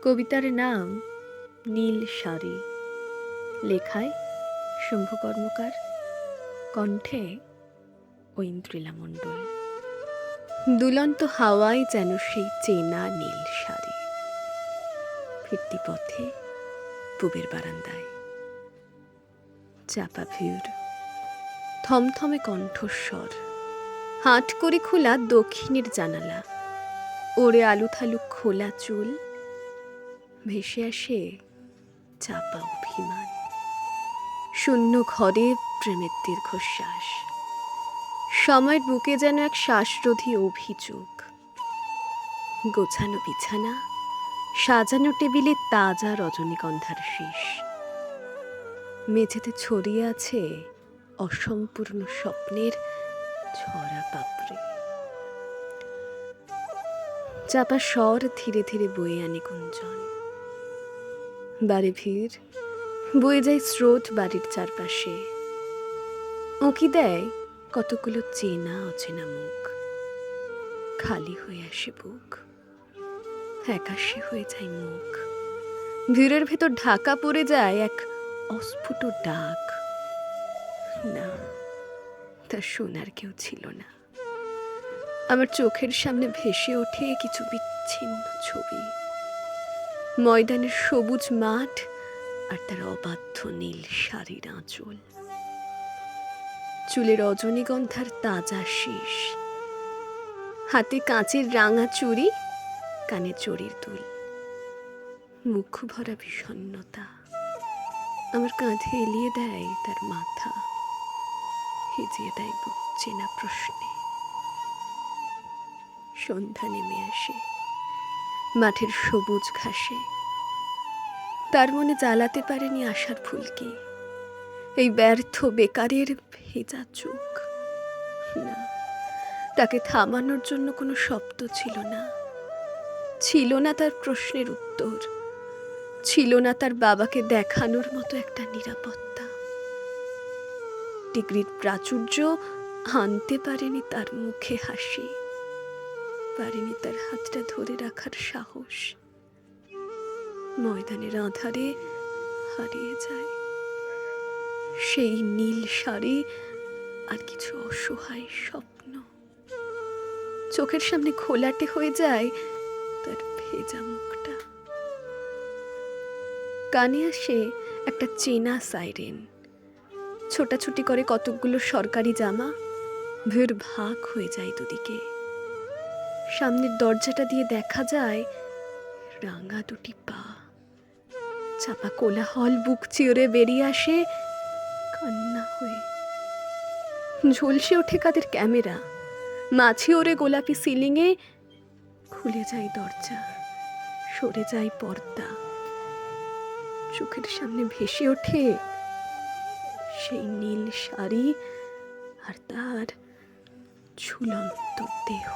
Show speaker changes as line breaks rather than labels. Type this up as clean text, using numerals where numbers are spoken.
কবিতার নাম নীল শাড়ি, লেখায় শম্ভু কর্মকার, কণ্ঠে ঐন্দ্রিলা মণ্ডল। দুলন্ত হাওয়ায় যেন সেই চেনা নীল শাড়ি, ফিরতি পথে পুবের বারান্দায় চাপা ভিড়, থমথমে কণ্ঠস্বর, হাট করে খোলা দক্ষিণের জানালা, ওরে আলু থালু খোলা চুল, ভেসে আসে চাপা অভিমান, শূন্য ঘরে প্রেমের দীর্ঘশ্বাস, সময়ের বুকে যেন এক শ্বাসরোধী অভিযোগ, গোছানো বিছানা, সাজানো টেবিলে তাজা রজনীগন্ধার শীষ, মেঝেতে ছড়িয়ে আছে অসম্পূর্ণ স্বপ্নের ছড়া পাপড়ি। চাপা স্বর ধীরে ধীরে বয়ে আনে গুঞ্জন, বাড়ি ভিড়, বয়ে যায় স্রোত বাড়ির চারপাশে, উঁকি দেয় কতগুলো চেনা অচেনা মুখ, খালি হয়ে আসে বুক, ফ্যাকাশে হয়ে যায় মুখ, ভিড়ের ভেতর ঢাকা পড়ে যায় এক অস্ফুট ডাক। না, তা শোনার কেউ ছিল না। আমার চোখের সামনে ভেসে ওঠে কিছু বিচ্ছিন্ন ছবি, ময়দানের সবুজ মাঠ আর তার অবাধ্য নীল শাড়ির আঁচল, চুলে রজনীগন্ধার তাজা শীষ, হাতে কাঁচের রাঙা চুড়ি, কানে চড়ির দুল, মুখ ভরা বিষণ্ণতা, আমার কাঁধে এলিয়ে দেয় তার মাথা, হেজিয়ে দেয় বুক চেনা প্রশ্নে। সন্ধ্যা নেমে আসে মাঠের সবুজ ঘাসে, তার মনে জ্বালাতে পারেনি আশার ফুলকি, এই ব্যর্থ বেকারের ভেজা চোখ। না, তাকে থামানোর জন্য কোনো শব্দ ছিল না, ছিল না তার প্রশ্নের উত্তর, ছিল না তার বাবাকে দেখানোর মতো একটা নিরাপত্তা। ডিগ্রির প্রাচুর্য আনতে পারেনি তার মুখে হাসি, পারেনি তার হাতটা ধরে রাখার সাহস। ময়দানের আঁধারে হারিয়ে যায় সেই নীল শাড়ি আর কিছু অসহায় স্বপ্ন, চোখের সামনে ঘোলাটে হয়ে যায় তার ভেজা মুখটা। কানে আসে একটা চেনা সাইরেন, ছোটাছুটি করে কতকগুলো সরকারি জামা, ভিড় ভাগ হয়ে যায় দুদিকে। সামনের দরজাটা দিয়ে দেখা যায় রাঙা দুটি পা, চাপা কোলাহল বুক চিরে বেরিয়ে আসে কান্না হয়ে। ঝলসে ওঠে কাদের ক্যামেরা, মাছি ওরে গোলাপি সিলিংয়ে, খুলে যায় দরজা, সরে যায় পর্দা, চোখের সামনে ভেসে ওঠে সেই নীল শাড়ি আর তার ঝুলন্ত দেহ।